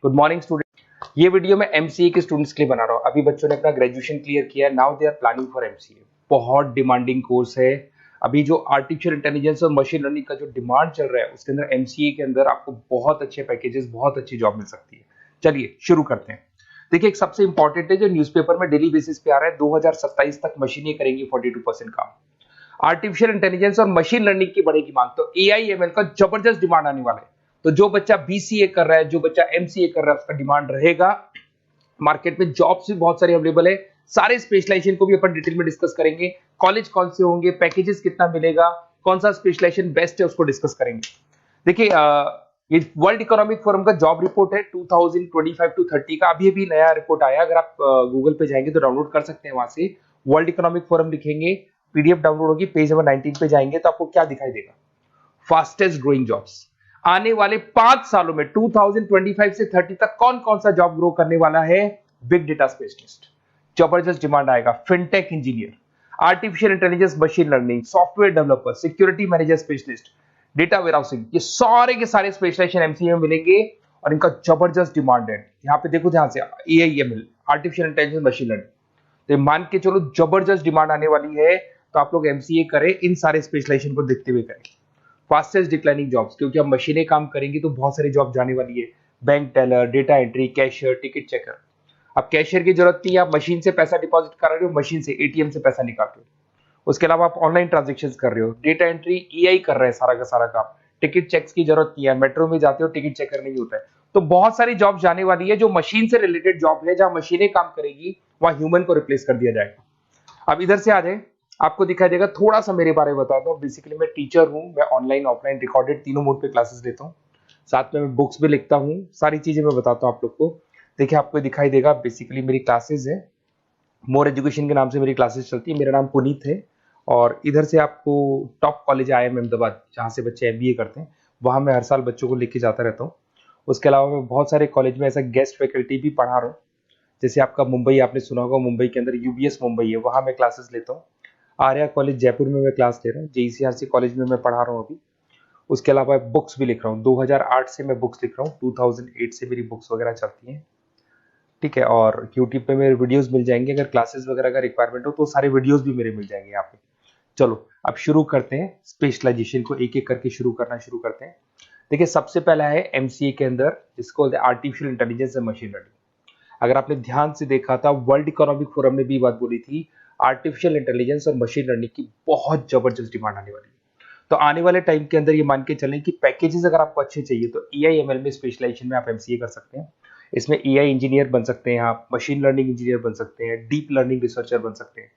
Good morning student. ये video मैं MCA के स्टूडेंट्स के लिए बना रहा हूँ। अभी बच्चों ने अपना ग्रेजुएशन क्लियर किया, now they are planning for MCA. बहुत डिमांडिंग कोर्स है। अभी जो आर्टिफिशियल इंटेलिजेंस और मशीन लर्निंग का जो डिमांड चल रहा है उसके अंदर एमसीए के अंदर आपको बहुत अच्छे पैकेजेस, बहुत अच्छी जॉब मिल सकती है। चलिए शुरू करते हैं। देखिए, एक सबसे इंपॉर्टेंट है जो न्यूज़पेपर में डेली बेसिस पे आ रहा है, 2027 तक मशीनें करेंगी 42% काम। आर्टिफिशियल इंटेलिजेंस और मशीन लर्निंग की बढ़ेगी मांग, तो एआई एमएल का जबरदस्त डिमांड आने वाला है। तो जो बच्चा बीसीए कर रहा है, जो बच्चा एमसीए कर रहा है, उसका डिमांड रहेगा। मार्केट में जॉब्स भी बहुत सारे अवेलेबल है। सारे स्पेशलाइजेशन को भी अपन डिटेल में डिस्कस करेंगे। कॉलेज कौन से होंगे, पैकेजेस कितना मिलेगा, कौन सा स्पेशलाइजेशन बेस्ट है, उसको डिस्कस करेंगे। देखिए, ये वर्ल्ड इकोनॉमिक फोरम का जॉब रिपोर्ट है 2025 टू 30 का। अभी अभी नया रिपोर्ट आया, अगर आप गूगल पे जाएंगे तो डाउनलोड कर सकते हैं। वहां से वर्ल्ड इकोनॉमिक फोरम लिखेंगे, पीडीएफ डाउनलोड होगी, पेज नंबर 19 पे जाएंगे तो आपको क्या दिखाई देगा, फास्टेस्ट ग्रोइंग जॉब्स। आने वाले 5 सालों में 2025 से 30 तक कौन कौन सा जॉब ग्रो करने वाला है। बिग डेटा स्पेशलिस्ट, जबरदस्त डिमांड आएगा। Fintech engineer, artificial intelligence machine learning, software developer, security manager specialist, data warehousing, ये सारे के सारे स्पेशलाइजेशन एमसीए में मिलेंगे और इनका जबरदस्त डिमांड है। यहाँ पे देखो ध्यान से, AI ML, artificial intelligence machine learning, तो मान के चलो जबरदस्त डिमांड आने वाली है। तो आप लोग एमसीए करें, इन सारे स्पेशलाइजेशन को देखते हुए करें। फास्टेस्ट डिक्लाइनिंग जॉब्स, क्योंकि अब मशीनें काम करेंगी तो बहुत सारी जॉब जाने वाली है। Bank teller, data entry, cashier, ticket checker. अब कैशियर की जरूरत नहीं है, आप मशीन से पैसा डिपॉजिट कर रहे हो, मशीन से एटीएम से पैसा निकाल रहे हो। उसके अलावा आप ऑनलाइन ट्रांजेक्शन कर रहे हो। डेटा एंट्री एआई कर रहा है सारा का सारा काम। टिकट चेक्स की जरूरत नहीं है, मेट्रो में जाते हो टिकट चेकर नहीं होता है। तो बहुत सारी जॉब जाने वाली है जो मशीन से रिलेटेड जॉब है, जहां मशीनें काम करेगी वहां ह्यूमन को रिप्लेस कर दिया जाएगा। अब इधर से आ जाए, आपको दिखाई देगा। थोड़ा सा मेरे बारे में बता दो। बेसिकली मैं टीचर हूँ, मैं ऑनलाइन ऑफलाइन रिकॉर्डेड तीनों मोड पे क्लासेस लेता हूँ। साथ में मैं बुक्स भी लिखता हूँ, सारी चीजें मैं बताता हूँ आप लोग को। देखिए, आपको दिखाई देगा बेसिकली मेरी क्लासेस है, मोर एजुकेशन के नाम से मेरी क्लासेस चलती है। मेरा नाम पुनीत है और इधर से आपको टॉप कॉलेज IIM अहमदाबाद, जहाँ से बच्चे MBA करते हैं, वहाँ मैं हर साल बच्चों को लेके जाता रहता हूँ। उसके अलावा मैं बहुत सारे कॉलेज में ऐसा गेस्ट फैकल्टी भी पढ़ा रहा हूँ। जैसे आपका मुंबई, आपने सुना होगा, मुंबई के अंदर यूबीएस मुंबई है, वहाँ मैं क्लासेस लेता हूँ। आर्या कॉलेज जयपुर में मैं क्लास ले रहा हूँ। JECRC कॉलेज में मैं पढ़ा रहा हूँ अभी। उसके अलावा बुक्स भी लिख रहा हूँ। 2008 से मैं बुक्स लिख रहा हूँ, 2008 से मेरी बुक्स वगैरह चलती हैं। ठीक है, और यूट्यूब पे मेरे वीडियोस मिल जाएंगे। अगर क्लासेस वगैरह का रिक्वायरमेंट हो तो सारे वीडियोस भी मेरे मिल जाएंगे यहाँ पे। चलो अब शुरू करते हैं, स्पेशलाइजेशन को एक एक करके शुरू करते हैं। देखिए, सबसे पहला है एमसीए के अंदर, जिसको बोलते हैं artificial intelligence and machine learning. अगर आपने ध्यान से देखा था, वर्ल्ड इकोनॉमिक फोरम ने भी बात बोली थी, आर्टिफिशियल इंटेलिजेंस और मशीन लर्निंग की बहुत जबरदस्त डिमांड आने वाली है। तो आने वाले टाइम के अंदर ये मान के चलें कि पैकेजेस अगर आपको अच्छे चाहिए तो एआई में स्पेशलाइजेशन में आप एमसीए कर सकते हैं। इसमें एआई इंजीनियर बन सकते हैं आप, मशीन लर्निंग इंजीनियर बन सकते हैं, डीप लर्निंग रिसर्चर बन सकते हैं।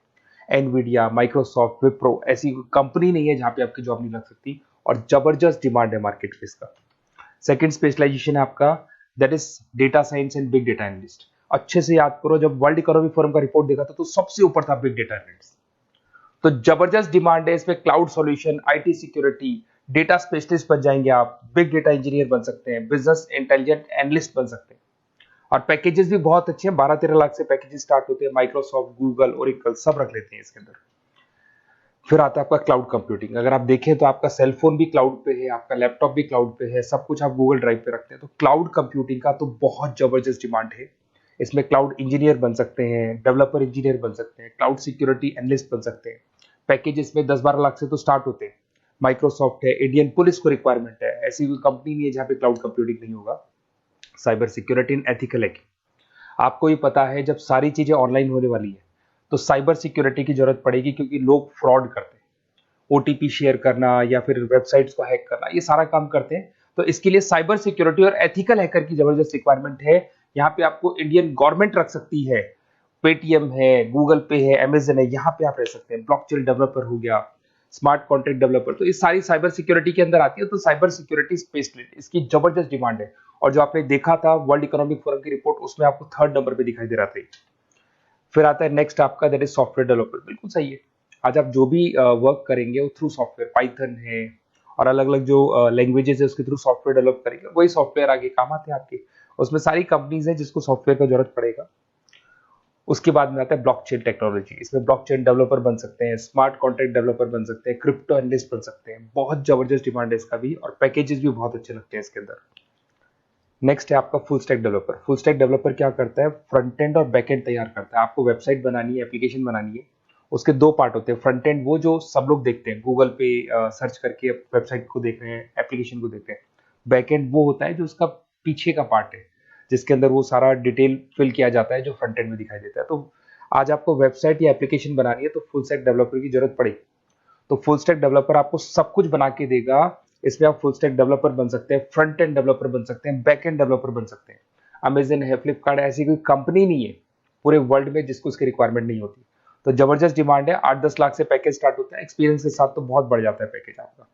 एनवीडिया, माइक्रोसॉफ्ट, विप्रो, ऐसी कंपनी नहीं है जहां पे आपकी जॉब नहीं लग सकती, और जबरदस्त डिमांड है मार्केट में इसका। सेकंड स्पेशलाइजेशन है आपका, that is data science and big data analyst. अच्छे से याद करो, जब वर्ल्ड इकोनॉमिक फोरम का रिपोर्ट देखा था तो सबसे ऊपर था बिग डेटा एनालिस्ट। तो जबरदस्त डिमांड है इसमें। Cloud solution, IT security, data specialist बन जाएंगे आप, बिग डेटा इंजीनियर बन सकते हैं, बिजनेस इंटेलिजेंट एनालिस्ट बन सकते हैं। और पैकेजेस भी बहुत अच्छे हैं, 12-13 लाख से पैकेजेस स्टार्ट होते हैं। माइक्रोसॉफ्ट, गूगल, ओरेकल सब रख लेते हैं इसके अंदर। फिर आता है आपका क्लाउड कंप्यूटिंग। अगर आप देखें तो आपका सेल फोन भी क्लाउड पे है, आपका लैपटॉप भी क्लाउड पे है, सब कुछ आप गूगल ड्राइव पे रखते हैं। तो क्लाउड कंप्यूटिंग का तो बहुत जबरदस्त डिमांड है। इसमें क्लाउड इंजीनियर बन सकते हैं, डेवलपर इंजीनियर बन सकते हैं, क्लाउड सिक्योरिटी एनालिस्ट बन सकते हैं। पैकेज इसमें 10-12 लाख से तो स्टार्ट होते हैं। माइक्रोसॉफ्ट है, इंडियन पुलिस को रिक्वायरमेंट है, ऐसी कोई कंपनी नहीं है जहां पे क्लाउड कंप्यूटिंग नहीं होगा। Cyber security and ethical hacking, आपको ही पता है जब सारी चीजें ऑनलाइन होने वाली है तो साइबर सिक्योरिटी की जरूरत पड़ेगी, क्योंकि लोग फ्रॉड करते हैं। ओटीपी शेयर करना या फिर वेबसाइट्स को हैक करना, ये सारा काम करते हैं। तो इसके लिए साइबर सिक्योरिटी और एथिकल हैकर की जबरदस्त रिक्वायरमेंट है। यहाँ पे आपको इंडियन गवर्नमेंट रख सकती है, पेटीएम है, गूगल पे है, अमेजन है, यहाँ पे आप रह सकते हैं। ब्लॉकचेन डेवलपर हो गया, स्मार्ट कॉन्ट्रैक्ट डेवलपर, तो ये सारी साइबर सिक्योरिटी के अंदर आती है। तो साइबर सिक्योरिटी स्पेशलिस्ट, इसकी जबरदस्त डिमांड है। और जो आपने देखा था वर्ल्ड इकोनॉमिक फोरम की रिपोर्ट, उसमें आपको 3rd नंबर पे दिखाई दे रहा था। फिर आता है नेक्स्ट आपका, दैट इज सॉफ्टवेयर डेवलपर। बिल्कुल सही है। आज आप जो भी वर्क करेंगे वो थ्रू सॉफ्टवेयर, पाइथन है और अलग अलग जो लैंग्वेजेस है उसके थ्रू सॉफ्टवेयर डेवलप करेंगे, वही सॉफ्टवेयर आगे काम आते हैं आपके। उसमें सारी कंपनीज है जिसको सॉफ्टवेयर का जरूरत पड़ेगा। उसके बाद में आता है ब्लॉकचेन टेक्नोलॉजी। इसमें ब्लॉकचेन डेवलपर बन सकते हैं, स्मार्ट कॉन्ट्रैक्ट डेवलपर बन सकते हैं, क्रिप्टो एनालिस्ट बन सकते हैं। बहुत जबरदस्त डिमांड है इसका भी, और पैकेजेस भी बहुत अच्छे लगते हैं इसके अंदर। नेक्स्ट है आपका full stack developer. Full stack developer क्या करता है, फ्रंट एंड और बैक एंड तैयार करता है। आपको वेबसाइट बनानी है, एप्लीकेशन बनानी है, उसके दो पार्ट होते हैं। फ्रंट एंड वो जो सब लोग देखते हैं, गूगल पे सर्च करके वेबसाइट को देख रहे हैं, एप्लीकेशन को देख रहे हैं। बैक एंड वो होता है जो उसका पीछे का पार्ट है, जिसके अंदर वो सारा डिटेल फिल किया जाता है जो फ्रंट एंड में दिखाई देता है। तो आज आपको वेबसाइट या एप्लीकेशन बनानी है तो फुल स्टैक डेवलपर की जरूरत पड़ेगी। तो फुल स्टैक डेवलपर आपको सब कुछ बना के देगा। इसमें आप फुल स्टैक डेवलपर बन सकते हैं, फ्रंट एंड डेवलपर बन सकते हैं, बैक एंड डेवलपर बन सकते हैं। अमेजन है, फ्लिपकार्ट, ऐसी कोई कंपनी नहीं है पूरे वर्ल्ड में जिसको इसकी रिक्वायरमेंट नहीं होती। तो जबरदस्त डिमांड है, 8-10 लाख से पैकेज स्टार्ट होता है, एक्सपीरियंस के साथ तो बहुत बढ़ जाता है पैकेज आपका।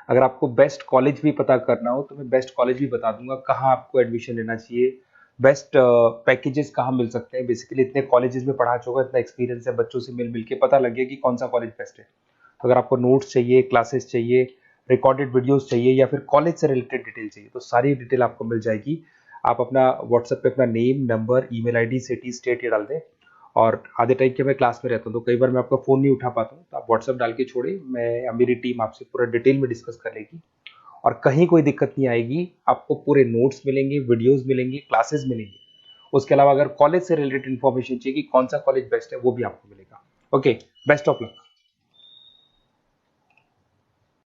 अगर आपको बेस्ट कॉलेज भी पता करना हो तो मैं बेस्ट कॉलेज भी बता दूंगा, कहाँ आपको एडमिशन लेना चाहिए, बेस्ट पैकेजेस कहाँ मिल सकते हैं। बेसिकली इतने कॉलेजेस में पढ़ा चुका, इतना एक्सपीरियंस है, बच्चों से मिल मिल के पता लग गया कि कौन सा कॉलेज बेस्ट है। तो अगर आपको नोट्स चाहिए, क्लासेस चाहिए, रिकॉर्डेड वीडियोस चाहिए या फिर कॉलेज से रिलेटेड डिटेल चाहिए तो सारी डिटेल आपको मिल जाएगी। आप अपना व्हाट्सएप पे अपना name, number, email ID, city, state ये डाल दें। और आधे टाइम के मैं क्लास में रहता हूँ तो कई बार मैं आपका फ़ोन नहीं उठा पाता हूँ, तो आप व्हाट्सएप डाल के छोड़े, मैं या मेरी टीम आपसे पूरा डिटेल में डिस्कस कर लेगी। और कहीं कोई दिक्कत नहीं आएगी, आपको पूरे नोट्स मिलेंगे, वीडियोस मिलेंगे, क्लासेस मिलेंगी। उसके अलावा अगर कॉलेज से रिलेटेड इन्फॉर्मेशन चाहिए कि कौन सा कॉलेज बेस्ट है वो भी आपको मिलेगा। Okay, best of luck.